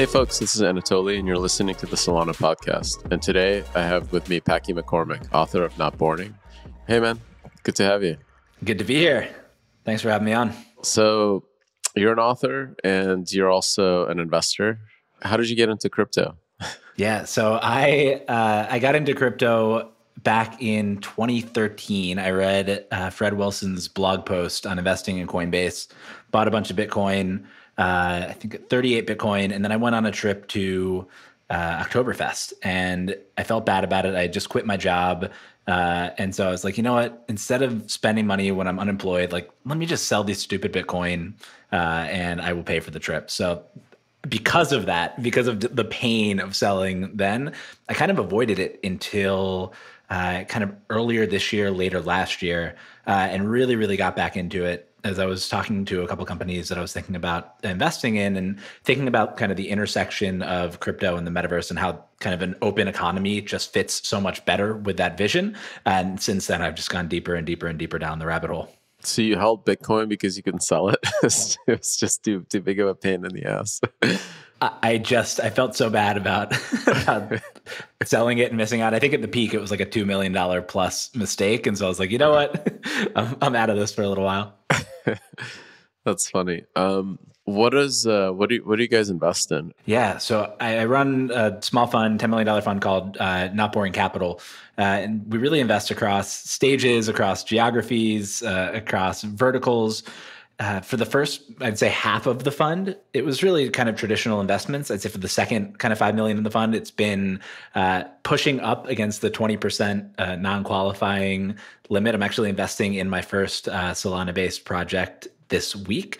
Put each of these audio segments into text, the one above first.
Hey folks, this is Anatoly and you're listening to the Solana podcast. And today I have with me Packy McCormick, author of Not Boarding. Hey man, good to have you. Good to be here. Thanks for having me on. So you're an author and you're also an investor. How did you get into crypto? Yeah, so I got into crypto back in 2013. I read Fred Wilson's blog post on investing in Coinbase, bought a bunch of Bitcoin, I think 38 Bitcoin, and then I went on a trip to Oktoberfest, and I felt bad about it. I had just quit my job, and so I was like, you know what? Instead of spending money when I'm unemployed, like let me just sell these stupid Bitcoin, and I will pay for the trip. So because of that, because of the pain of selling then, I kind of avoided it until kind of earlier this year, later last year, and really got back into it as I was talking to a couple companies that I was thinking about investing in and thinking about kind of the intersection of crypto and the metaverse and how kind of an open economy just fits so much better with that vision. And since then, I've just gone deeper and deeper and deeper down the rabbit hole. So you held Bitcoin because you couldn't sell it? It was just too big of a pain in the ass. I felt so bad about selling it and missing out. I think at the peak, it was like a $2 million plus mistake. And so I was like, you know what? I'm out of this for a little while. That's funny. What do you guys invest in? Yeah, so I run a small fund, $10 million fund called Not Boring Capital. And we really invest across stages, across geographies, across verticals. For the first, I'd say half of the fund, it was really kind of traditional investments. I'd say for the second kind of 5 million in the fund, it's been pushing up against the 20% non-qualifying limit. I'm actually investing in my first Solana-based project this week,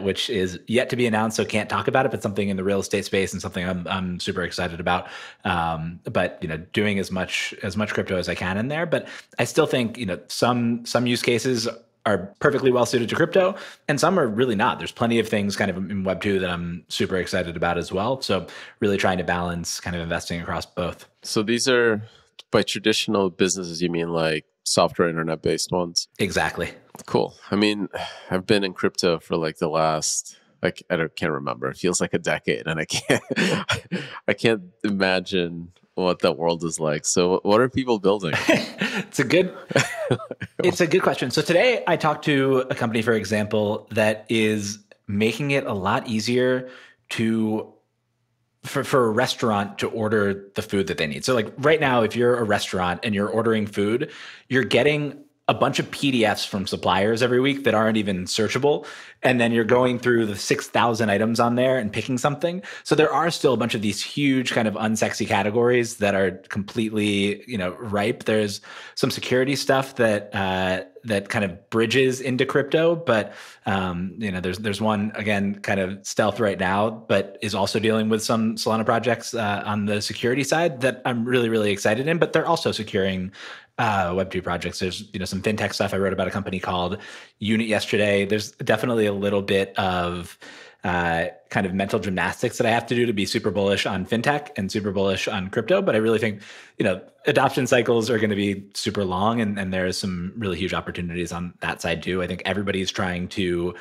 which is yet to be announced, so can't talk about it, but something in the real estate space and something I'm super excited about. But doing as much crypto as I can in there. But I still think some use cases are perfectly well suited to crypto, and some are really not. There's plenty of things kind of in Web 2 that I'm super excited about as well. So really trying to balance kind of investing across both. So these are, by traditional businesses, you mean like software internet-based ones? Exactly. Cool. I mean, I've been in crypto for like the last, like can't remember. It feels like a decade, and I can't imagine what that world is like. So what are people building? It's a good question. So today I talked to a company, for example, that is making it a lot easier for a restaurant to order the food that they need. So like right now, if you're a restaurant and you're ordering food, you're getting a bunch of PDFs from suppliers every week that aren't even searchable. And then you're going through the 6,000 items on there and picking something. So there are still a bunch of these huge kind of unsexy categories that are completely, ripe. There's some security stuff that kind of bridges into crypto, but there's one, again, kind of stealth right now, but is also dealing with some Solana projects on the security side that I'm really excited in, but they're also securing Web2 projects. There's some fintech stuff. I wrote about a company called Unit yesterday. There's definitely a little bit of kind of mental gymnastics that I have to do to be super bullish on fintech and super bullish on crypto. But I really think adoption cycles are going to be super long, and there's some really huge opportunities on that side too. I think everybody's trying to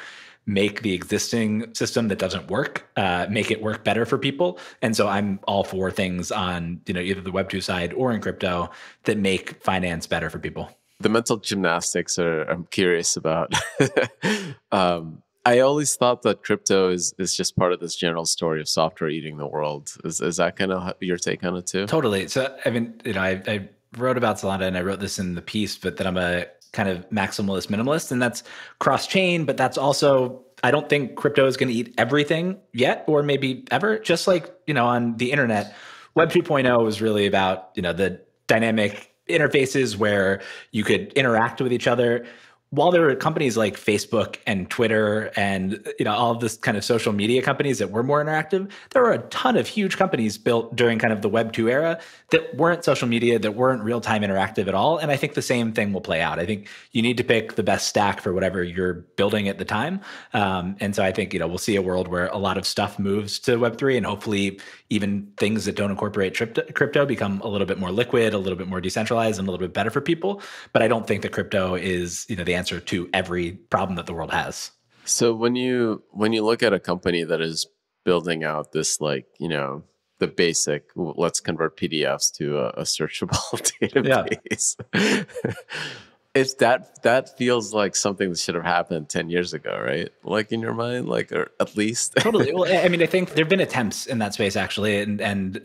make the existing system that doesn't work, make it work better for people. And so I'm all for things on, either the Web2 side or in crypto that make finance better for people. The mental gymnastics I'm curious about. I always thought that crypto is just part of this general story of software eating the world. Is that kind of your take on it too? Totally. So, I mean, I wrote about Solana and I wrote this in the piece, but that I'm a kind of maximalist minimalist, and that's cross-chain, but that's also, I don't think crypto is going to eat everything yet, or maybe ever. Just like, on the internet, Web 2.0 was really about, the dynamic interfaces where you could interact with each other. While there were companies like Facebook and Twitter and all of this kind of social media companies that were more interactive, there were a ton of huge companies built during kind of the Web 2 era that weren't social media, that weren't real-time interactive at all. And I think the same thing will play out. I think you need to pick the best stack for whatever you're building at the time. And so I think we'll see a world where a lot of stuff moves to Web 3, and hopefully even things that don't incorporate crypto become a little bit more liquid, a little bit more decentralized, and a little bit better for people. But I don't think that crypto is the answer to every problem that the world has. So when you look at a company that is building out this like, the basic, let's convert PDFs to a searchable Yeah. database. It's that feels like something that should have happened 10 years ago, right? Like in your mind, like, or at least. Totally. Well, I mean, I think there've been attempts in that space actually, and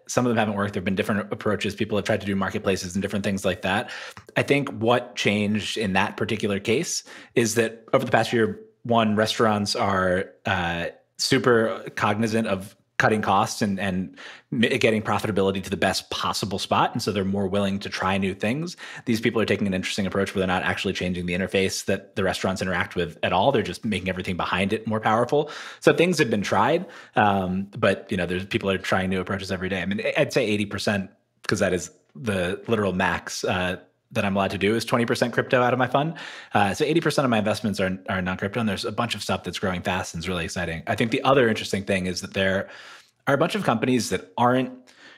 some of them haven't worked. There've been different approaches. People have tried to do marketplaces and different things like that. I think what changed in that particular case is that over the past year, one, restaurants are super cognizant of cutting costs and getting profitability to the best possible spot. And so they're more willing to try new things. These people are taking an interesting approach where they're not actually changing the interface that the restaurants interact with at all. They're just making everything behind it more powerful. So things have been tried, but there's people are trying new approaches every day. I mean, I'd say 80%, because that is the literal max that I'm allowed to do, is 20% crypto out of my fund. So 80% of my investments are non-crypto, and there's a bunch of stuff that's growing fast and is really exciting. I think the other interesting thing is that there are a bunch of companies that aren't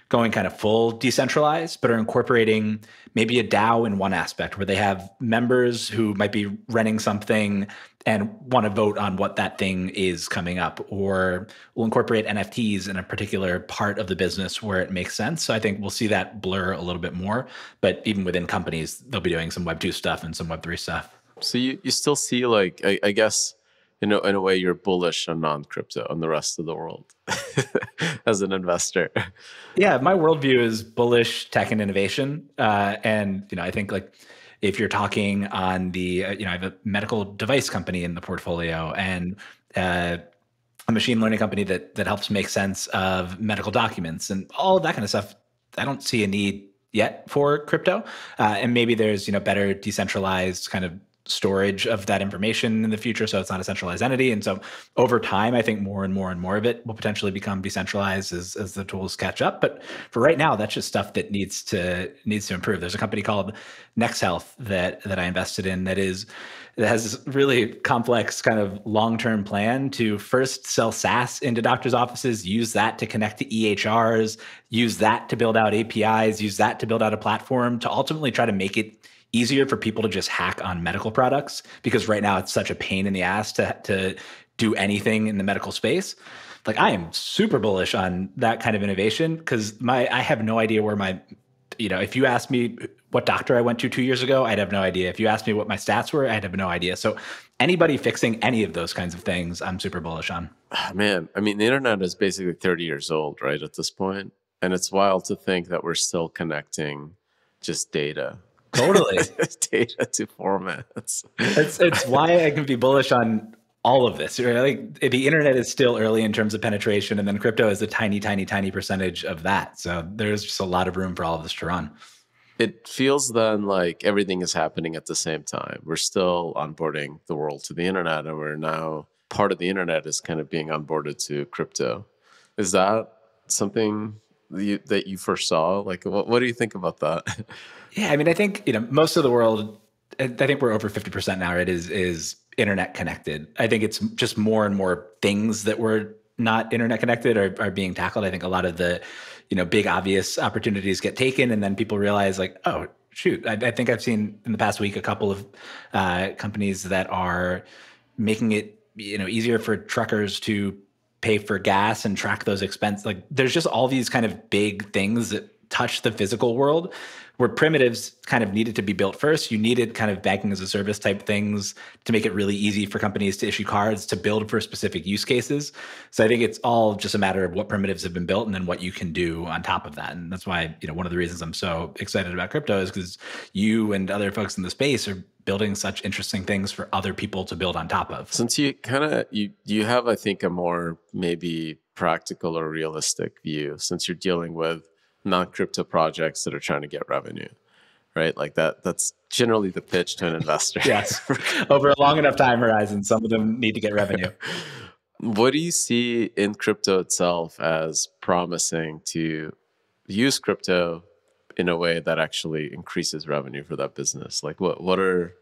going kind of full decentralized, but are incorporating maybe a DAO in one aspect where they have members who might be running something and want to vote on what that thing is coming up, or will incorporate NFTs in a particular part of the business where it makes sense. So I think we'll see that blur a little bit more, but even within companies, they'll be doing some Web2 stuff and some Web3 stuff. So you still see like, I guess, in a way you're bullish on non-crypto on the rest of the world as an investor. Yeah, my worldview is bullish tech and innovation. And I think like if you're talking on the, I have a medical device company in the portfolio and a machine learning company that helps make sense of medical documents and all of that kind of stuff. I don't see a need yet for crypto. And maybe there's, better decentralized kind of storage of that information in the future, so it's not a centralized entity. And so over time, I think more and more and more of it will potentially become decentralized as the tools catch up. But for right now, that's just stuff that needs to improve. There's a company called NextHealth that I invested in that has this really complex kind of long-term plan to first sell SaaS into doctors' offices, use that to connect to EHRs, use that to build out APIs, use that to build out a platform to ultimately try to make it easier for people to just hack on medical products, because right now it's such a pain in the ass to do anything in the medical space. Like I am super bullish on that kind of innovation because I have no idea where if you asked me what doctor I went to 2 years ago, I'd have no idea. If you asked me what my stats were, I'd have no idea. So anybody fixing any of those kinds of things, I'm super bullish on. Man, I mean, the internet is basically 30 years old, right, at this point. And it's wild to think that we're still connecting just data. Totally. Data to formats. It's why I can be bullish on all of this. Like the internet is still early in terms of penetration, and then crypto is a tiny, tiny, tiny percentage of that. So there's just a lot of room for all of this to run. It feels then like everything is happening at the same time. We're still onboarding the world to the internet, and we're now part of the internet is kind of being onboarded to crypto. Is that something that you foresaw? Like, what do you think about that? Yeah, I mean, I think most of the world. I think we're over 50% now. Right? Is internet connected. I think it's just more and more things that were not internet connected are being tackled. I think a lot of the big obvious opportunities get taken, and then people realize like, oh shoot, I think I've seen in the past week a couple of companies that are making it easier for truckers to pay for gas and track those expenses. Like there's just all these kind of big things that touch the physical world where primitives kind of needed to be built first. You needed kind of banking as a service type things to make it really easy for companies to issue cards to build for specific use cases. So I think it's all just a matter of what primitives have been built and then what you can do on top of that. And that's why, one of the reasons I'm so excited about crypto is because you and other folks in the space are building such interesting things for other people to build on top of. Since you kind of, you have, I think, a more maybe practical or realistic view, since you're dealing with non-crypto projects that are trying to get revenue, right? Like that's generally the pitch to an investor. Yes. Over a long enough time horizon, some of them need to get revenue. What do you see in crypto itself as promising to use crypto in a way that actually increases revenue for that business? Like what are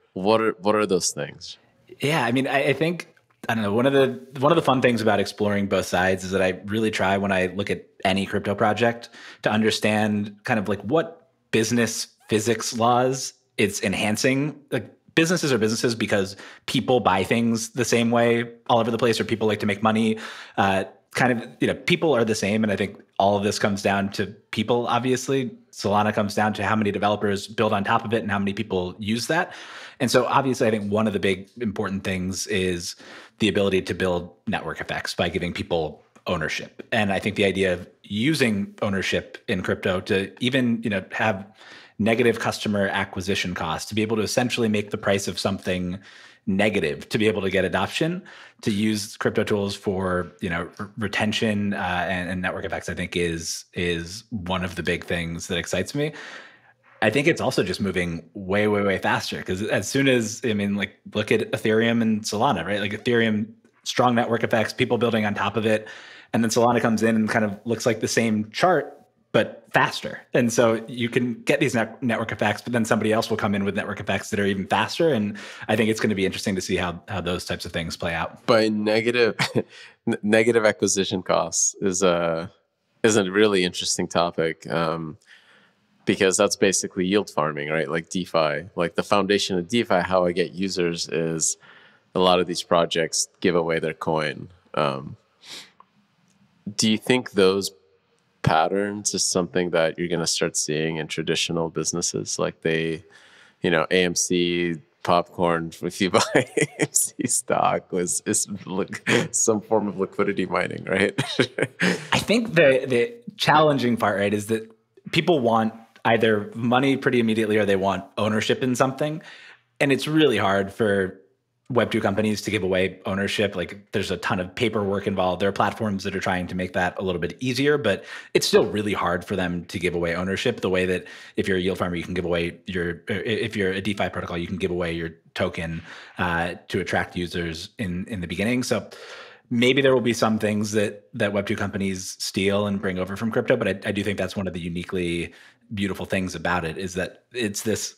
those things? Yeah, I mean, I think, I don't know, one of the fun things about exploring both sides is that I really try when I look at any crypto project to understand kind of like what business physics laws it's enhancing. Like businesses are businesses because people buy things the same way all over the place, or people like to make money kind of, people are the same. And I think all of this comes down to people, obviously. Solana comes down to how many developers build on top of it and how many people use that. And so obviously, I think one of the big important things is the ability to build network effects by giving people ownership. And I think the idea of using ownership in crypto to even, have negative customer acquisition costs, to be able to essentially make the price of something negative to be able to get adoption, to use crypto tools for retention and network effects, I think is one of the big things that excites me. I think it's also just moving way, way, way faster, because as soon as, look at Ethereum and Solana, right? Like Ethereum, strong network effects, people building on top of it, and then Solana comes in and kind of looks like the same chart, but faster. And so you can get these network effects, but then somebody else will come in with network effects that are even faster. And I think it's going to be interesting to see how those types of things play out. By negative acquisition costs is a really interesting topic, because that's basically yield farming, right? Like DeFi, like the foundation of DeFi, how I get users is a lot of these projects give away their coin. Do you think those patterns is something that you're going to start seeing in traditional businesses? Like AMC popcorn, if you buy AMC stock, is some form of liquidity mining, right? I think the challenging part, right, is that people want either money pretty immediately or they want ownership in something. And it's really hard for Web2 companies to give away ownership. Like there's a ton of paperwork involved. There are platforms that are trying to make that a little bit easier, but it's still really hard for them to give away ownership the way that if you're a yield farmer, you can give away if you're a DeFi protocol, you can give away your token to attract users in the beginning. So maybe there will be some things that Web2 companies steal and bring over from crypto, but I do think that's one of the uniquely beautiful things about it, is that it's this,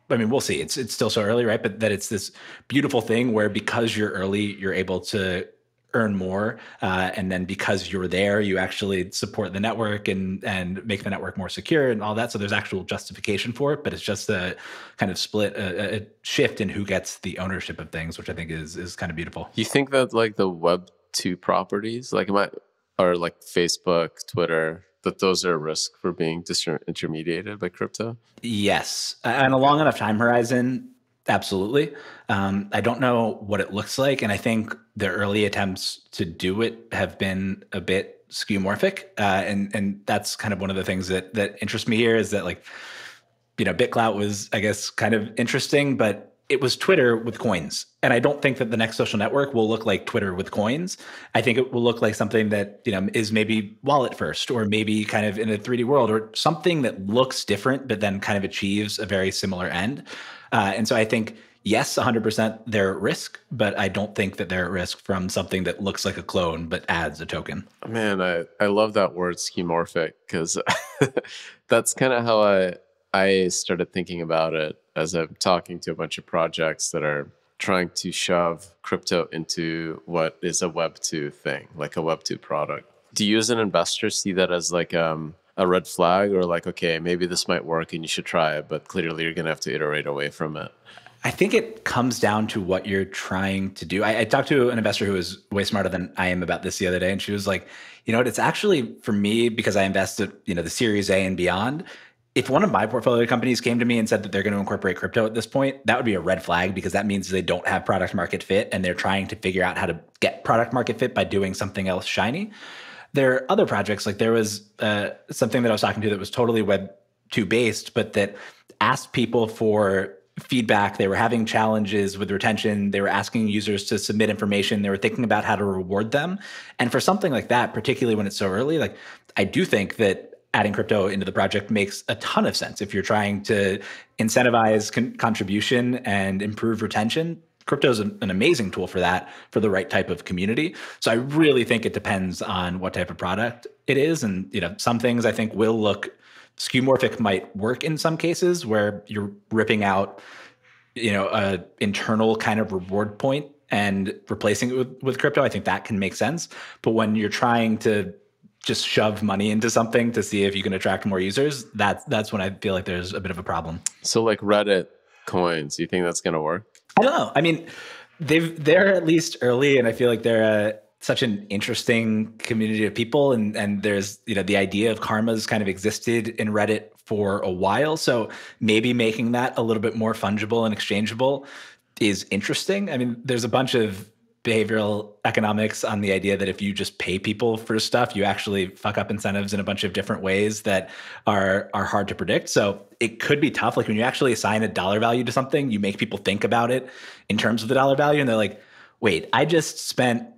we'll see. It's still so early, right? But that it's this beautiful thing where because you're early, you're able to earn more. And then because you're there, you actually support the network and make the network more secure and all that. So there's actual justification for it, but it's just a kind of split, a shift in who gets the ownership of things, which I think is kind of beautiful. You think that like the Web2 properties, or like Facebook, Twitter, that those are a risk for being disintermediated by crypto? Yes. And a long enough time horizon, absolutely. I don't know what it looks like. And I think the early attempts to do it have been a bit skeuomorphic. And that's kind of one of the things that interests me here, is that BitClout was, I guess, kind of interesting, but it was Twitter with coins. And I don't think that the next social network will look like Twitter with coins. I think it will look like something that, is maybe wallet first, or maybe kind of in a 3D world, or something that looks different, but then kind of achieves a very similar end. And so I think, yes, 100% they're at risk, but I don't think that they're at risk from something that looks like a clone, but adds a token. Man, I love that word skeuomorphic, because that's kind of how I started thinking about it as I'm talking to a bunch of projects that are trying to shove crypto into what is a Web2 thing, like a Web2 product. Do you as an investor see that as like a red flag, or like, okay, maybe this might work and you should try it, but clearly you're going to have to iterate away from it? I think it comes down to what you're trying to do. I talked to an investor who was way smarter than I am about this the other day, and she was like, it's actually, for me, because I invested, the Series A and beyond, if one of my portfolio companies came to me and said that they're going to incorporate crypto at this point, that would be a red flag, because that means they don't have product market fit and they're trying to figure out how to get product market fit by doing something else shiny. There are other projects, like there was something that I was talking to that was totally Web2 based, but that asked people for feedback. They were having challenges with retention. They were asking users to submit information. They were thinking about how to reward them. And for something like that, particularly when it's so early, like I do think that adding crypto into the project makes a ton of sense. If you're trying to incentivize contribution and improve retention, crypto is an amazing tool for that, for the right type of community. So I really think it depends on what type of product it is. And some things I think will look skeuomorphic, might work in some cases where you're ripping out a internal kind of reward point and replacing it with crypto. I think that can make sense. But when you're trying to just shove money into something to see if you can attract more users, that's when I feel like there's a bit of a problem. So like Reddit coins, you think that's going to work? I don't know. I mean, they're at least early, and I feel like they're such an interesting community of people. And there's, the idea of karma's kind of existed in Reddit for a while. So maybe making that a little bit more fungible and exchangeable is interesting. I mean, there's a bunch of behavioral economics on the idea that if you just pay people for stuff, you actually fuck up incentives in a bunch of different ways that are hard to predict. So it could be tough. Like when you actually assign a dollar value to something, you make people think about it in terms of the dollar value. And they're like, wait, I just spent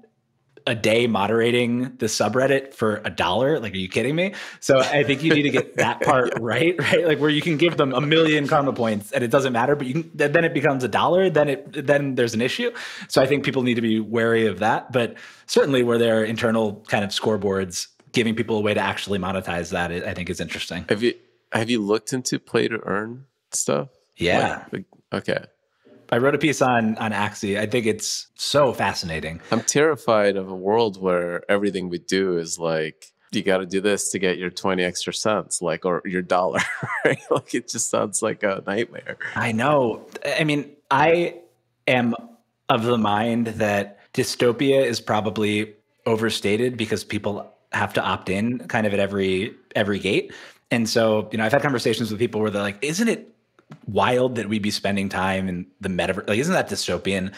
a day moderating the subreddit for $1. Like, are you kidding me? So I think you need to get that part right? Like where you can give them 1 million karma points and it doesn't matter, but then it becomes $1. Then there's an issue. So I think people need to be wary of that. But certainly where there are internal kind of scoreboards, giving people a way to actually monetize that, I think is interesting. Have you looked into play to earn stuff? Yeah. Okay. I wrote a piece on Axie. I think it's so fascinating. I'm terrified of a world where everything we do is like, you got to do this to get your 20 extra cents, like, or your dollar, right? Like, it just sounds like a nightmare. I know. I mean, I am of the mind that dystopia is probably overstated because people have to opt in kind of at every gate. And so, I've had conversations with people where they're like, isn't it wild that we'd be spending time in the metaverse? Like, isn't that dystopian?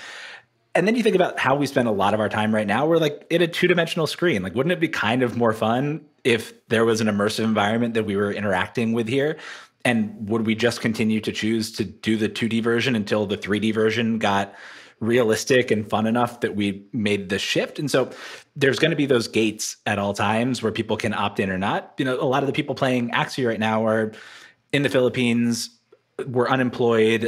And then you think about how we spend a lot of our time right now. We're like in a 2-dimensional screen. Like, wouldn't it be kind of more fun if there was an immersive environment that we were interacting with here? And would we just continue to choose to do the 2D version until the 3D version got realistic and fun enough that we made the shift? And so there's going to be those gates at all times where people can opt in or not. A lot of the people playing Axie right now are in the Philippines, were unemployed,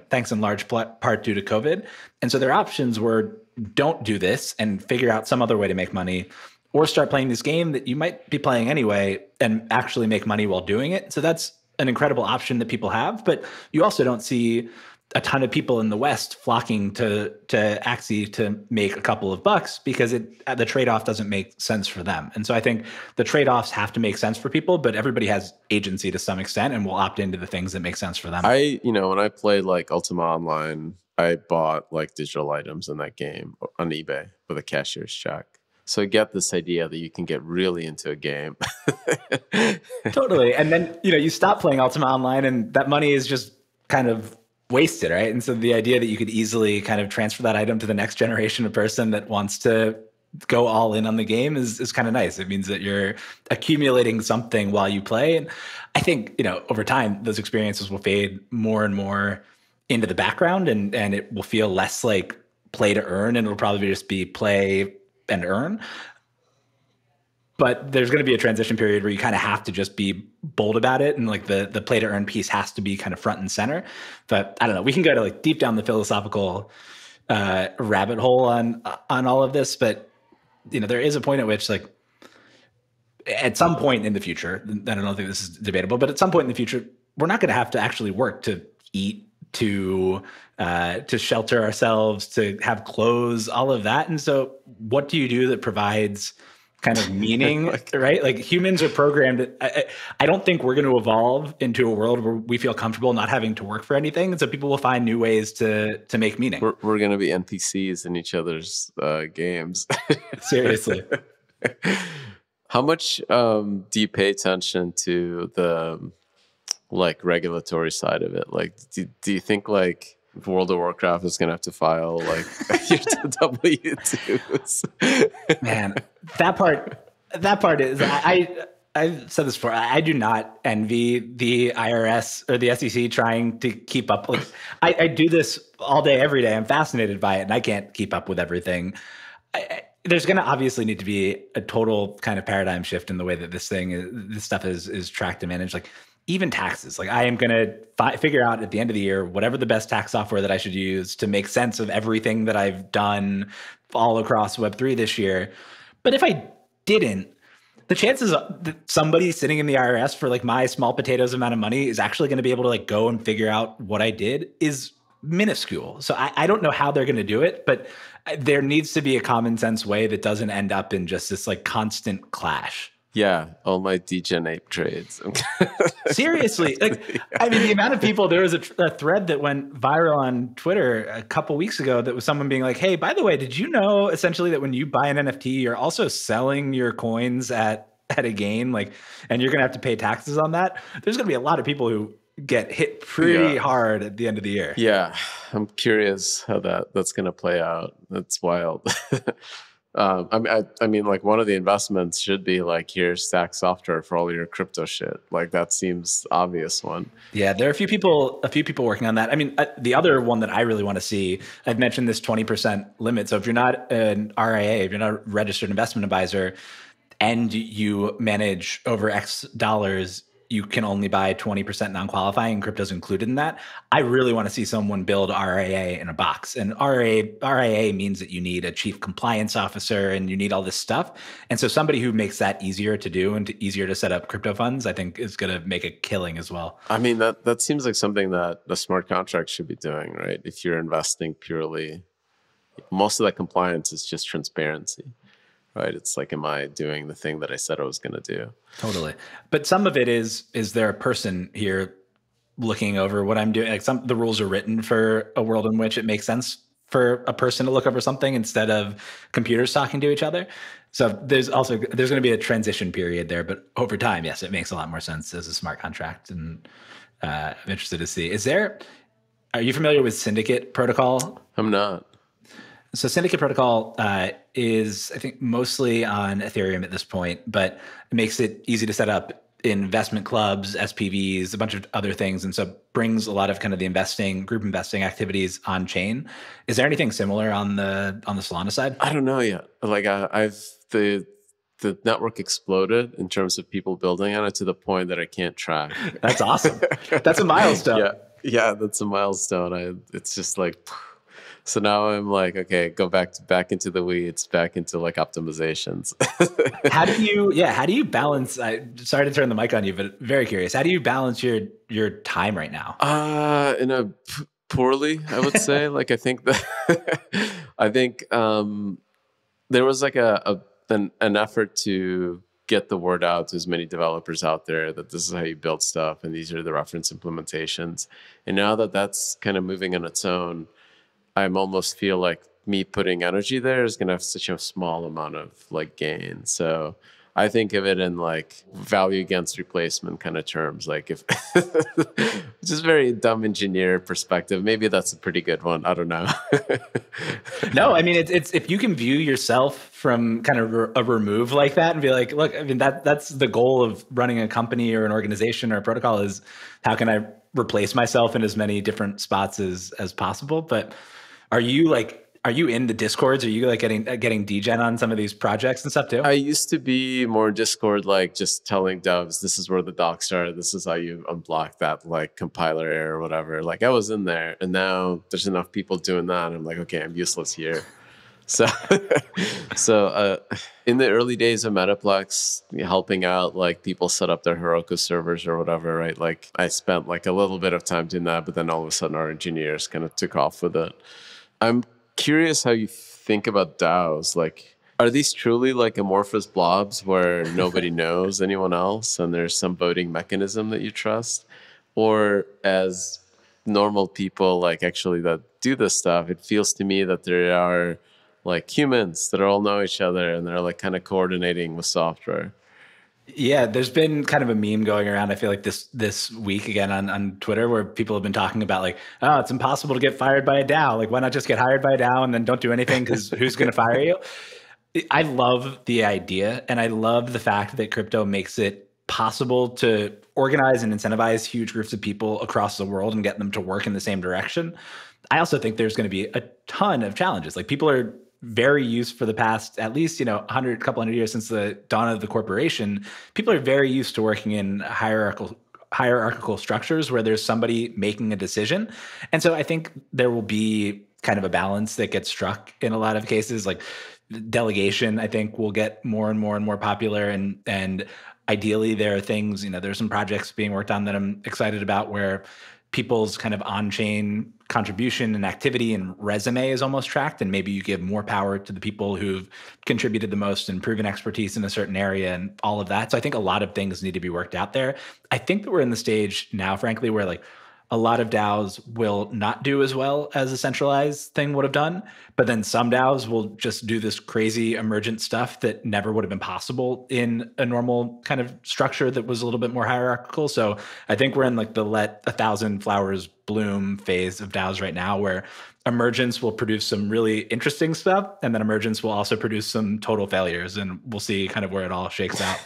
thanks in large part due to COVID. And so their options were, don't do this and figure out some other way to make money, or start playing this game that you might be playing anyway and actually make money while doing it. So that's an incredible option that people have. But you also don't see a ton of people in the West flocking to Axie to make a couple of bucks because the trade-off doesn't make sense for them. And so I think the trade-offs have to make sense for people, but everybody has agency to some extent and will opt into the things that make sense for them. When I played like Ultima Online, I bought like digital items in that game on eBay with a cashier's check. So I get this idea that you can get really into a game. Totally. And then, you stop playing Ultima Online and that money is just kind of wasted, right? And so the idea that you could easily kind of transfer that item to the next generation of person that wants to go all in on the game is kind of nice. It means that you're accumulating something while you play. And I think, over time, those experiences will fade more and more into the background and it will feel less like play to earn, and it'll probably just be play and earn. But there's going to be a transition period where you kind of have to just be bold about it. And like the play to earn piece has to be kind of front and center. But I don't know, we can go to like deep down the philosophical rabbit hole on all of this. But, there is a point at which like at some point in the future, I don't think this is debatable, but at some point in the future, we're not going to have to actually work to eat, to shelter ourselves, to have clothes, all of that. And so what do you do that provides kind of meaning, right? Like humans are programmed. I don't think we're going to evolve into a world where we feel comfortable not having to work for anything. And so people will find new ways to make meaning. We're going to be NPCs in each other's games. Seriously. How much do you pay attention to the like regulatory side of it? Like, do you think like World of Warcraft is going to have to file like your W-2s? Man, that part is, I've said this before, I do not envy the IRS or the SEC trying to keep up. Like, I do this all day, every day. I'm fascinated by it and I can't keep up with everything. There's going to obviously need to be a total kind of paradigm shift in the way that this stuff is tracked and managed. Like, even taxes, like I am going to figure out at the end of the year, whatever the best tax software that I should use to make sense of everything that I've done all across Web3 this year. But if I didn't, the chances that somebody sitting in the IRS for like my small potatoes amount of money is actually going to be able to like go and figure out what I did is minuscule. So I don't know how they're going to do it, but there needs to be a common sense way that doesn't end up in just this like constant clash. Yeah, all my degen ape trades. Seriously, like, I mean, the amount of people, there was a thread that went viral on Twitter a couple weeks ago that was someone being like, hey, by the way, did you know essentially that when you buy an NFT, you're also selling your coins at a gain, like, and you're going to have to pay taxes on that? There's going to be a lot of people who get hit pretty hard at the end of the year. Yeah, I'm curious how that's going to play out. That's wild. I mean, like one of the investments should be like, here's stack software for all your crypto shit. Like that seems obvious one. Yeah, there are a few people working on that. I mean, the other one that I really want to see, I've mentioned this 20% limit. So if you're not an RIA, if you're not a registered investment advisor, and you manage over X dollars, you can only buy 20% non-qualifying, and crypto's included in that. I really want to see someone build RIA in a box. And RIA means that you need a chief compliance officer and you need all this stuff. And so somebody who makes that easier to do and easier to set up crypto funds, I think is going to make a killing as well. I mean, that seems like something that the smart contract should be doing, right? If you're investing purely, most of that compliance is just transparency. Right. It's like, am I doing the thing that I said I was going to do? Totally. But some of it is there a person here looking over what I'm doing? Like the rules are written for a world in which it makes sense for a person to look over something instead of computers talking to each other. So there's going to be a transition period there, but over time, yes, it makes a lot more sense as a smart contract. And I'm interested to see. Are you familiar with Syndicate Protocol? I'm not. So Syndicate Protocol is, I think, mostly on Ethereum at this point, but it makes it easy to set up investment clubs, SPVs, a bunch of other things, and so brings a lot of kind of the group investing activities on chain. Is there anything similar on the Solana side? I don't know yet. Like the network exploded in terms of people building on it to the point that I can't track. That's awesome. That's a milestone. Yeah, that's a milestone. It's just like. So now I'm like, okay, go back into the weeds, back into like optimizations. How do you balance? Sorry to turn the mic on you, but very curious. How do you balance your time right now? Poorly, I would say. Like I think there was like an effort to get the word out to as many developers out there that this is how you build stuff and these are the reference implementations. And now that that's kind of moving on its own, I almost feel like me putting energy there is going to have such a small amount of like gain. So I think of it in like value against replacement kind of terms. Like if just very dumb engineer perspective, maybe that's a pretty good one. I don't know. No, I mean, it's if you can view yourself from kind of a remove like that and be like, look, I mean, that's the goal of running a company or an organization or a protocol is how can I replace myself in as many different spots as possible. But are you in the Discords? Are you like getting degen on some of these projects and stuff too? I used to be more Discord, like just telling devs, this is where the docs are. This is how you unblock that like compiler error or whatever. Like I was in there and now there's enough people doing that. And I'm like, okay, I'm useless here. So, in the early days of Metaplex, helping out like people set up their Heroku servers or whatever, right? Like I spent like a little bit of time doing that, but then all of a sudden our engineers kind of took off with it. I'm curious how you think about DAOs. Like, are these truly like amorphous blobs where nobody knows anyone else and there's some voting mechanism that you trust? Or as normal people like actually that do this stuff, it feels to me that there are like humans that all know each other and they're like kind of coordinating with software. Yeah, there's been kind of a meme going around, I feel like this week again on Twitter where people have been talking about like, oh, it's impossible to get fired by a DAO. Like, why not just get hired by a DAO and then don't do anything because who's going to fire you? I love the idea and I love the fact that crypto makes it possible to organize and incentivize huge groups of people across the world and get them to work in the same direction. I also think there's going to be a ton of challenges. Like people are very used for the past, at least, couple hundred years since the dawn of the corporation, people are very used to working in hierarchical structures where there's somebody making a decision. And so I think there will be kind of a balance that gets struck in a lot of cases. Like delegation, I think will get more and more and more popular. And ideally there are things, there's some projects being worked on that I'm excited about where people's kind of on-chain contribution and activity and resume is almost tracked, and maybe you give more power to the people who've contributed the most and proven expertise in a certain area and all of that. So I think a lot of things need to be worked out there. I think that we're in the stage now, frankly, where like a lot of DAOs will not do as well as a centralized thing would have done, but then some DAOs will just do this crazy emergent stuff that never would have been possible in a normal kind of structure that was a little bit more hierarchical. So I think we're in like the let 1,000 flowers bloom phase of DAOs right now, where emergence will produce some really interesting stuff, and then emergence will also produce some total failures, and we'll see kind of where it all shakes out.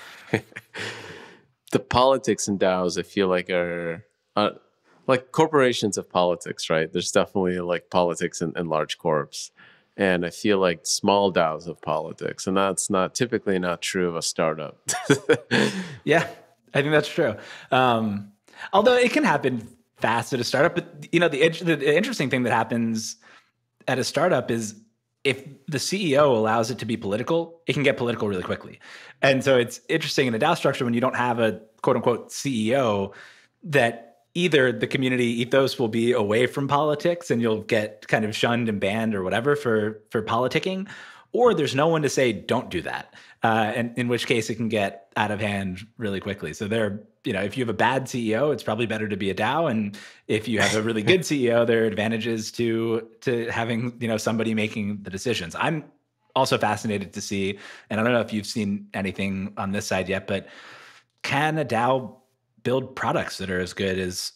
The politics in DAOs, I feel like, are like corporations of politics, right? There's definitely like politics in large corps. And I feel like small DAOs of politics. And that's not typically not true of a startup. Yeah, I think that's true. Although it can happen fast at a startup. But the interesting thing that happens at a startup is if the CEO allows it to be political, it can get political really quickly. And so it's interesting in a DAO structure when you don't have a quote unquote CEO, that either the community ethos will be away from politics and you'll get kind of shunned and banned or whatever for politicking, or there's no one to say don't do that, and in which case it can get out of hand really quickly. So if you have a bad CEO, it's probably better to be a DAO, and if you have a really good CEO, there are advantages to having somebody making the decisions. I'm also fascinated to see, and I don't know if you've seen anything on this side yet, but can a DAO build products that are as good as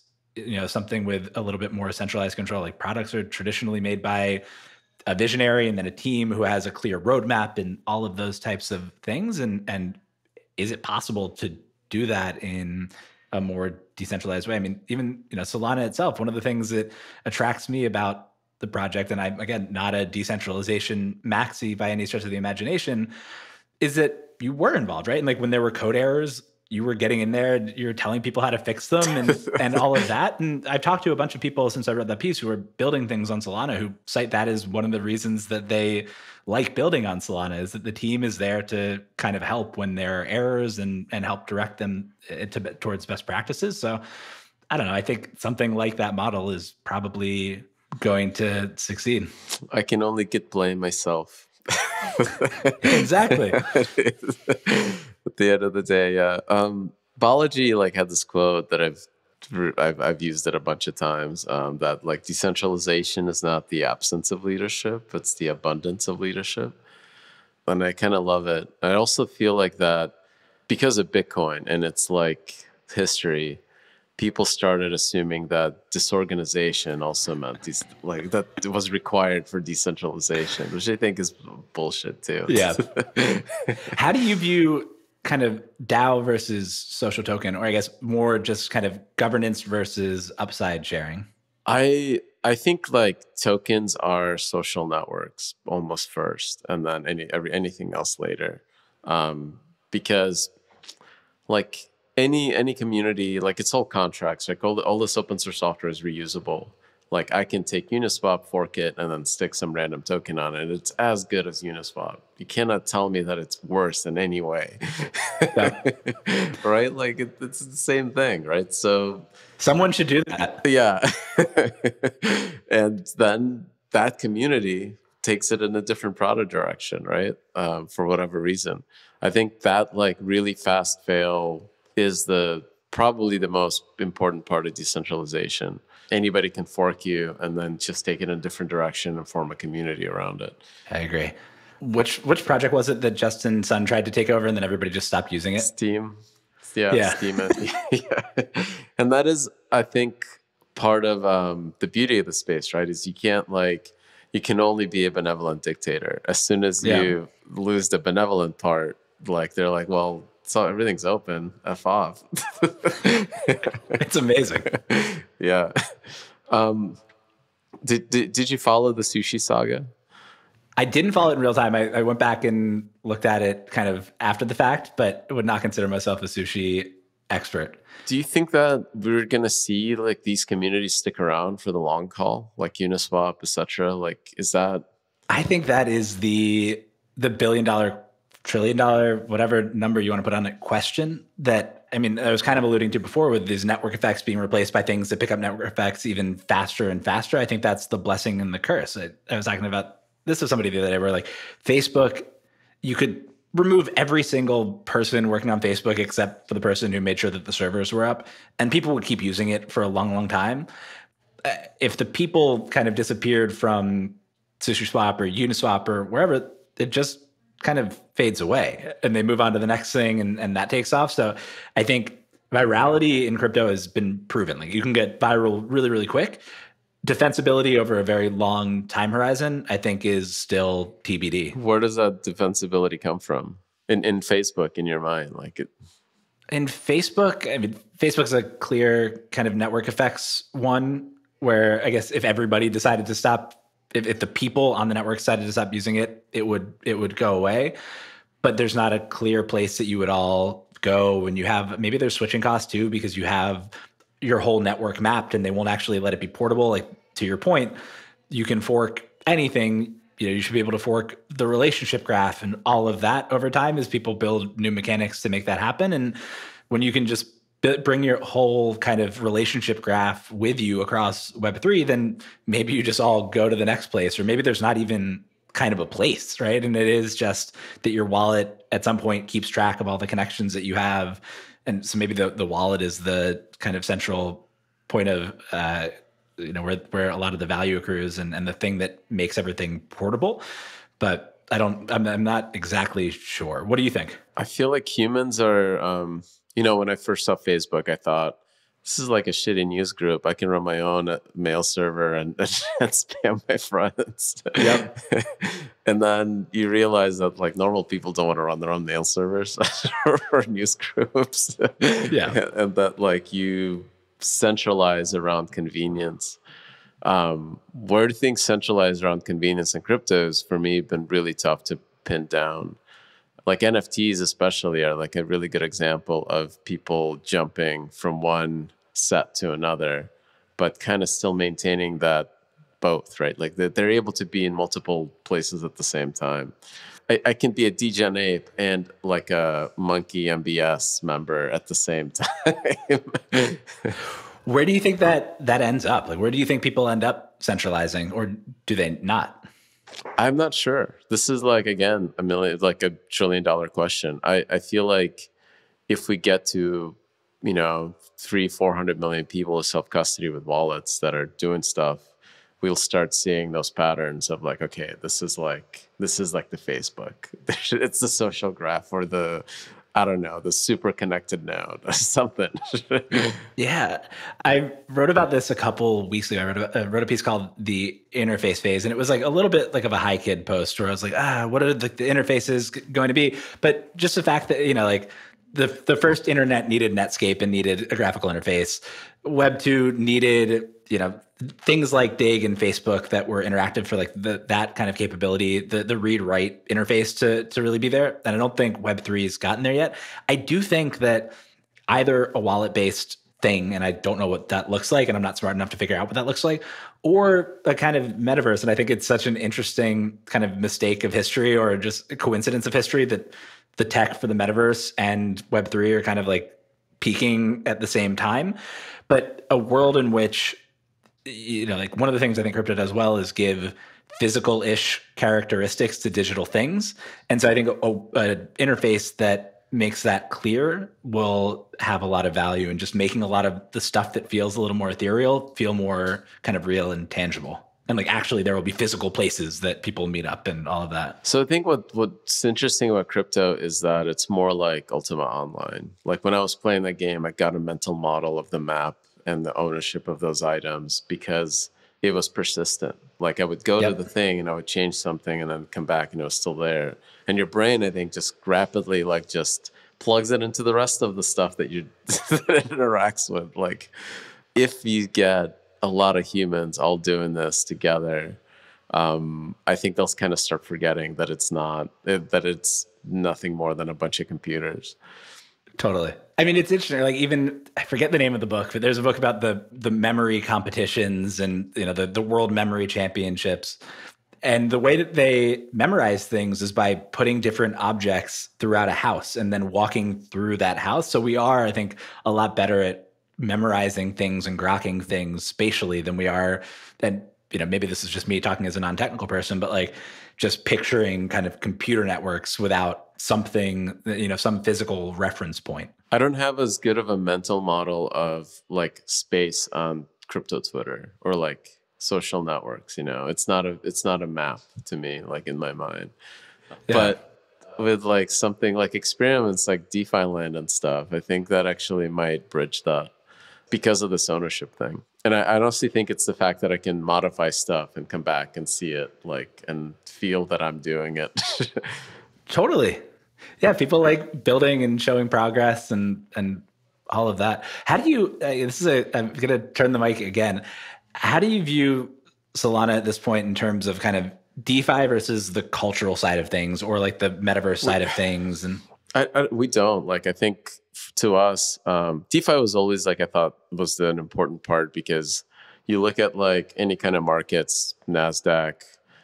something with a little bit more centralized control? Like products are traditionally made by a visionary and then a team who has a clear roadmap and all of those types of things. And is it possible to do that in a more decentralized way? I mean, even Solana itself, one of the things that attracts me about the project, and I'm again not a decentralization maxi by any stretch of the imagination, is that you were involved, right? And like when there were code errors, you were getting in there, you're telling people how to fix them and all of that. And I've talked to a bunch of people since I read that piece who are building things on Solana who cite that as one of the reasons that they like building on Solana, is that the team is there to kind of help when there are errors and help direct them towards best practices. So I don't know. I think something like that model is probably going to succeed. I can only get blame myself. Exactly. At the end of the day, yeah. Balaji like had this quote that I've used it a bunch of times, that like decentralization is not the absence of leadership, it's the abundance of leadership. And I kind of love it. I also feel like that because of Bitcoin and its like history, people started assuming that disorganization also meant that it was required for decentralization, which I think is bullshit too. Yeah. How do you view kind of DAO versus social token, or I guess more just kind of governance versus upside sharing? I think like tokens are social networks almost first, and then anything else later, because like any community, like it's all contracts. Like all this open source software is reusable. Like I can take Uniswap, fork it, and then stick some random token on it. It's as good as Uniswap. You cannot tell me that it's worse in any way. Yeah. Right? Like it's the same thing, right? So someone should do that. Yeah. And then that community takes it in a different product direction, right? For whatever reason. I think that like really fast fail is probably the most important part of decentralization. Anybody can fork you and then just take it in a different direction and form a community around it. I agree. Which project was it that Justin Sun tried to take over and then everybody just stopped using it? Steam. Yeah. Steam it. Yeah. And that is, I think, part of the beauty of the space, right? Is you can only be a benevolent dictator. As soon as you lose the benevolent part, like they're like, well, so everything's open. F off. It's amazing. Yeah. Did you follow the sushi saga? I didn't follow it in real time. I went back and looked at it kind of after the fact, but would not consider myself a sushi expert. Do you think that we're going to see like these communities stick around for the long haul, like Uniswap, etc.? Like, is that? I think that is the $1 billion, $1 trillion, whatever number you want to put on it, question that I mean, I was kind of alluding to before with these network effects being replaced by things that pick up network effects even faster and faster. I think that's the blessing and the curse. I was talking about this with somebody the other day where like Facebook, you could remove every single person working on Facebook except for the person who made sure that the servers were up, and people would keep using it for a long, long time. If the people kind of disappeared from SushiSwap or Uniswap or wherever, it just kind of fades away and they move on to the next thing and that takes off. So I think virality in crypto has been proven. Like you can get viral really, really quick. Defensibility over a very long time horizon, I think, is still TBD. Where does that defensibility come from in Facebook in your mind? Like it. In Facebook, I mean, Facebook's a clear kind of network effects one where I guess if everybody decided to stop, if the people on the network decided to stop using it, it would go away. But there's not a clear place that you would all go when you have, maybe there's switching costs too, because you have your whole network mapped and they won't actually let it be portable. Like to your point, you can fork anything. You know, you should be able to fork the relationship graph and all of that over time as people build new mechanics to make that happen. And when you can just bring your whole kind of relationship graph with you across Web3, then maybe you just all go to the next place, or maybe there's not even kind of a place, right? And it is just that your wallet at some point keeps track of all the connections that you have. And so maybe the wallet is the kind of central point of, where a lot of the value accrues and the thing that makes everything portable. But I'm not exactly sure. What do you think? I feel like humans are, when I first saw Facebook, I thought, this is like a shitty news group. I can run my own mail server and spam my friends. Yep. And then you realize that like normal people don't want to run their own mail servers or news groups. Yeah. And that like you centralize around convenience. Where do things centralize around convenience in crypto has for me been really tough to pin down. Like NFTs especially are like a really good example of people jumping from one set to another, but kind of still maintaining that both, right? Like they're able to be in multiple places at the same time. I can be a degen ape and like a monkey MBS member at the same time. Where do you think that ends up? Like, where do you think people end up centralizing, or do they not? I'm not sure. This is like, again, like $1 trillion question. I feel like if we get to, 300-400 million people with self-custody with wallets that are doing stuff, we'll start seeing those patterns of like, okay, this is like the Facebook. It's the social graph or the super connected node or something. Yeah. I wrote about this a couple weeks ago. I wrote a piece called The Interface Phase, and it was like a little bit like of a high kid post where I was like, what are the interfaces going to be? But just the fact that, like the first internet needed Netscape and needed a graphical interface. Web 2 needed, things like Dig and Facebook that were interactive for like that kind of capability, the read-write interface to really be there. And I don't think Web3 has gotten there yet. I do think that either a wallet-based thing, and I don't know what that looks like, and I'm not smart enough to figure out what that looks like, or a kind of metaverse. And I think it's such an interesting kind of mistake of history or just a coincidence of history that the tech for the metaverse and Web3 are kind of like peaking at the same time. But a world in which, like one of the things I think crypto does well is give physical-ish characteristics to digital things. And so I think an interface that makes that clear will have a lot of value in just making a lot of the stuff that feels a little more ethereal feel more kind of real and tangible. And like actually there will be physical places that people meet up and all of that. So I think what's interesting about crypto is that it's more like Ultima Online. Like when I was playing that game, I got a mental model of the map and the ownership of those items because it was persistent. Like I would go to the thing and I would change something and then come back and it was still there. And your brain, I think, just rapidly like just plugs it into the rest of the stuff that that it interacts with. Like if you get a lot of humans all doing this together, I think they'll kind of start forgetting that it's nothing more than a bunch of computers. Totally. I mean, it's interesting. Like even I forget the name of the book, but there's a book about the memory competitions and the world memory championships. And the way that they memorize things is by putting different objects throughout a house and then walking through that house. So we are, I think, a lot better at memorizing things and grokking things spatially than we are. And, maybe this is just me talking as a non-technical person, but like just picturing kind of computer networks without something, some physical reference point. I don't have as good of a mental model of like space on crypto Twitter or like social networks. It's not a map to me, like in my mind. Yeah. But with like something like experiments like DeFi land and stuff, I think that actually might bridge that because of this ownership thing. And I honestly think it's the fact that I can modify stuff and come back and see it, like, and feel that I'm doing it. Totally. Yeah, people like building and showing progress and all of that. How do you, I'm going to turn the mic again. How do you view Solana at this point in terms of kind of DeFi versus the cultural side of things, or like the metaverse side of things? And we don't. Like, I think to us, DeFi was always like, I thought was an important part, because you look at like any kind of markets, NASDAQ,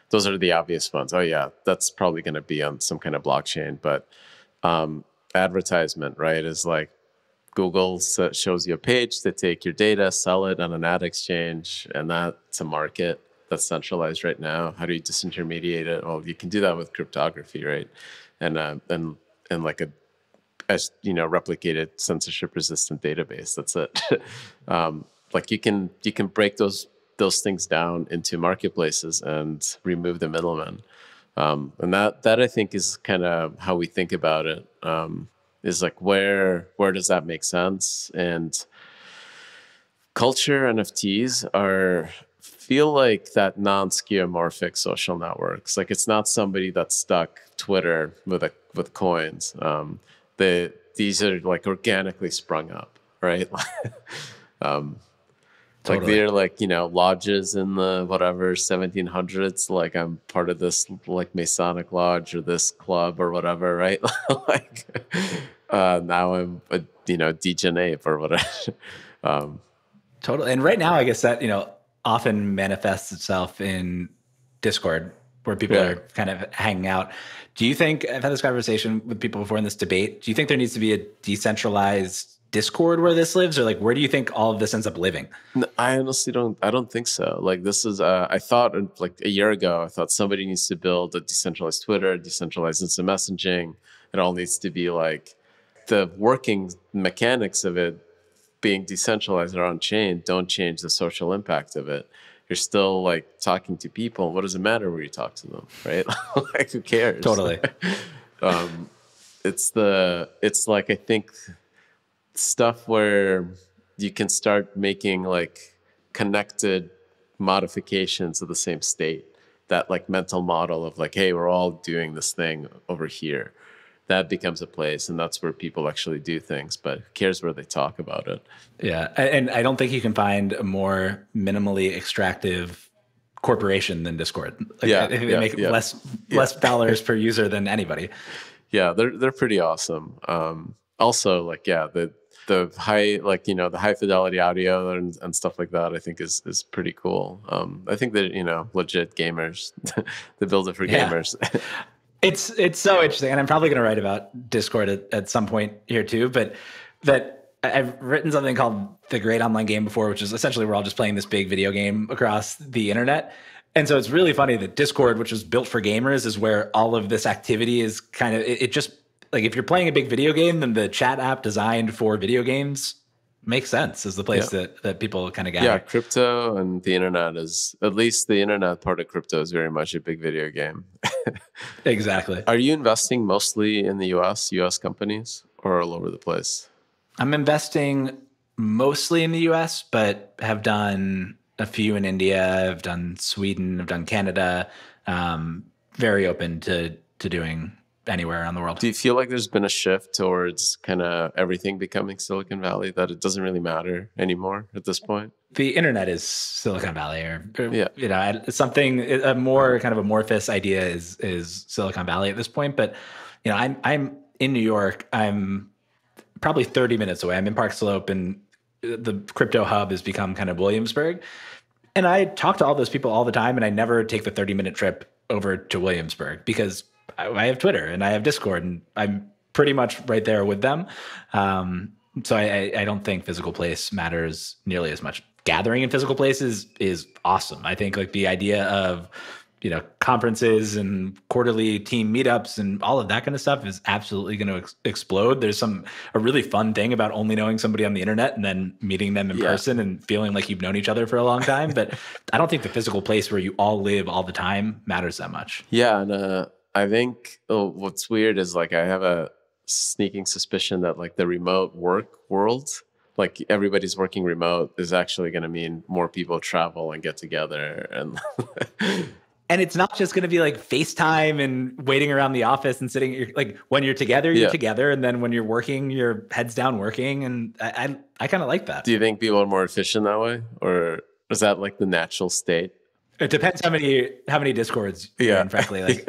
those are the obvious ones. Oh yeah, that's probably going to be on some kind of blockchain. But advertisement, right, is like Google shows you a page, they take your data, sell it on an ad exchange, and that's a market that's centralized right now. How do you disintermediate it? Well, you can do that with cryptography, right? And like a, as replicated censorship resistant database. That's it. Like you can break those things down into marketplaces and remove the middleman. And that I think is kind of how we think about it. Is like where does that make sense? And culture NFTs feel like that non-skeuomorphic social networks. Like it's not somebody that's stuck Twitter with coins. These are like organically sprung up, right? Totally. Like they're like, lodges in the whatever 1700s. Like I'm part of this like Masonic lodge or this club or whatever, right? Like now I'm a degen ape or whatever. Totally. And right now, I guess that often manifests itself in Discord, where people are kind of hanging out. Do you think, I've had this conversation with people before in this debate, do you think there needs to be a decentralized Discord where this lives, or like where do you think all of this ends up living? No, I honestly don't think so. Like this is I thought like a year ago, I thought somebody needs to build a decentralized Twitter, decentralized instant messaging. It all needs to be like the working mechanics of it being decentralized or on chain don't change the social impact of it. You're still like talking to people. What does it matter where you talk to them, right? Like who cares? Totally. It's like I think stuff where you can start making like connected modifications of the same state. That like mental model of like, hey, we're all doing this thing over here. That becomes a place, and that's where people actually do things. But who cares where they talk about it? Yeah, and I don't think you can find a more minimally extractive corporation than Discord. Like, they make less dollars per user than anybody. Yeah, they're pretty awesome. Also, like the high the high fidelity audio and stuff like that, I think is pretty cool. I think that legit gamers, they build it for gamers. It's so interesting, and I'm probably going to write about Discord at some point here too. But that I've written something called The Great Online Game before, which is essentially we're all just playing this big video game across the internet. And so it's really funny that Discord, which was built for gamers, is where all of this activity is kind of it just like if you're playing a big video game, then the chat app designed for video games makes sense as the place that people kind of gather. Yeah, crypto and the internet is, at least the internet part of crypto is very much a big video game. Exactly. Are you investing mostly in the US companies, or all over the place? I'm investing mostly in the US, but have done a few in India. I've done Sweden. I've done Canada. Very open to doing anywhere around the world. Do you feel like there's been a shift towards kind of everything becoming Silicon Valley, that it doesn't really matter anymore at this point? The internet is Silicon Valley, or something a more kind of amorphous idea is Silicon Valley at this point. But I'm in New York. I'm probably 30 minutes away. I'm in Park Slope, and the crypto hub has become kind of Williamsburg. And I talk to all those people all the time, and I never take the 30-minute trip over to Williamsburg because I have Twitter and I have Discord, and I'm pretty much right there with them. So I don't think physical place matters nearly as much. Gathering in physical places is awesome. I think like the idea of, conferences and quarterly team meetups and all of that kind of stuff is absolutely going to explode. There's a really fun thing about only knowing somebody on the internet and then meeting them in person and feeling like you've known each other for a long time. But I don't think the physical place where you all live all the time matters that much. Yeah. And I think what's weird is like I have a sneaking suspicion that like the remote work world, like everybody's working remote, is actually going to mean more people travel and get together. And it's not just going to be like FaceTime and waiting around the office and sitting. Like when you're together, you're together, and then when you're working, your head's down working. And I kind of like that. Do you think people are more efficient that way, or is that like the natural state? It depends how many Discords you're in, frankly. Like,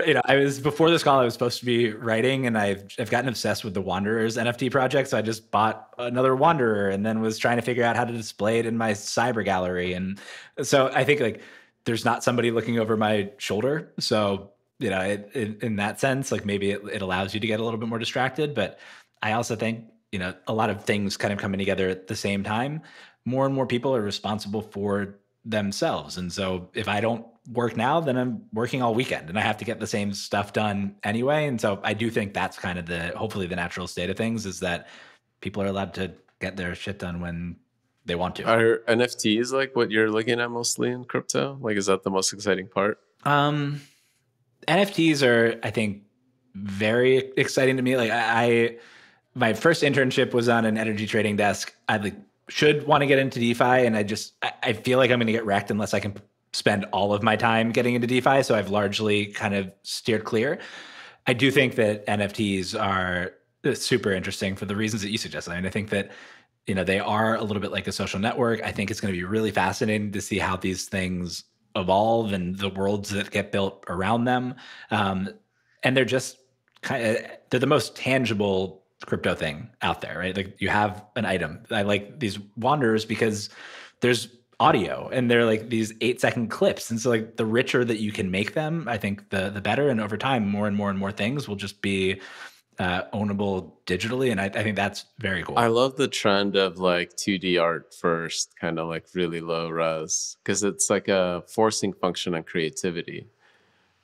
before this call, I was supposed to be writing, and I've gotten obsessed with the Wanderers NFT project. So I just bought another Wanderer and then was trying to figure out how to display it in my cyber gallery. And so I think like there's not somebody looking over my shoulder. So, in that sense, like maybe it allows you to get a little bit more distracted. But I also think, a lot of things kind of coming together at the same time. More and more people are responsible for themselves. And so if I don't work now, then I'm working all weekend and I have to get the same stuff done anyway. And so I do think that's kind of hopefully the natural state of things, is that people are allowed to get their shit done when they want to. Are NFTs like what you're looking at mostly in crypto? Like, is that the most exciting part? NFTs are, I think, very exciting to me. Like my first internship was on an energy trading desk. I should want to get into DeFi, and I feel like I'm going to get wrecked unless I can spend all of my time getting into DeFi. So I've largely kind of steered clear. I do think that NFTs are super interesting for the reasons that you suggested. I think that, they are a little bit like a social network. I think it's going to be really fascinating to see how these things evolve and the worlds that get built around them. And they're just they're the most tangible crypto thing out there, right? Like you have an item. I like these Wanderers because there's audio and they're like these 8-second clips. And so like the richer that you can make them, I think the better. And over time, more and more and more things will just be ownable digitally. And I think that's very cool. I love the trend of like 2D art first, kind of like really low res, because it's like a forcing function on creativity,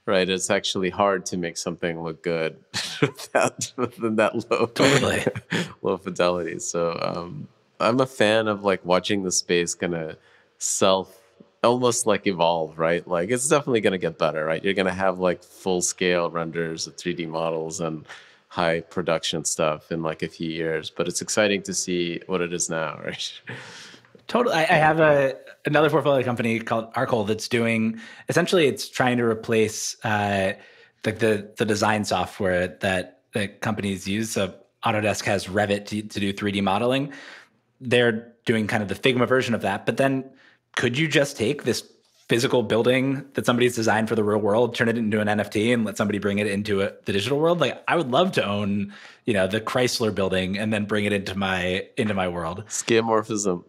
right? It's actually hard to make something look good within that low fidelity. So I'm a fan of like watching the space kind of almost like evolve, right? Like it's definitely going to get better, right? You're going to have like full scale renders of 3D models and high production stuff in like a few years, but it's exciting to see what it is now, right? Totally. I have another portfolio company called Arcole that's doing, essentially it's trying to replace like the design software that companies use. So Autodesk has Revit to do 3D modeling. They're doing kind of the Figma version of that. But then could you just take this physical building that somebody's designed for the real world, turn it into an NFT and let somebody bring it into the digital world? Like I would love to own, the Chrysler building and then bring it into my world. Scamorphism.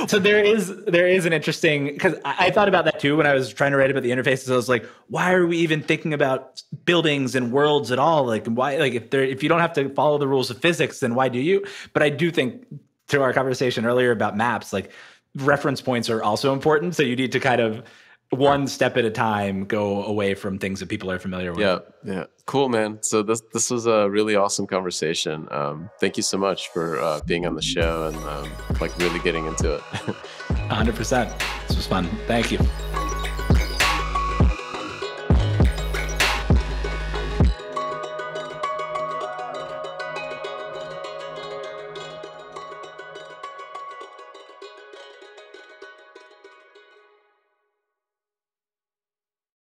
So there is an interesting, because I thought about that too when I was trying to write about the interfaces. I was like, why are we even thinking about buildings and worlds at all? Like why, like if you don't have to follow the rules of physics, then why do you? But I do think through our conversation earlier about maps, like reference points are also important. So you need to kind of one step at a time go away from things that people are familiar with. Yeah. Cool, man. So this was a really awesome conversation. Thank you so much for being on the show and like really getting into it. 100%. This was fun. Thank you.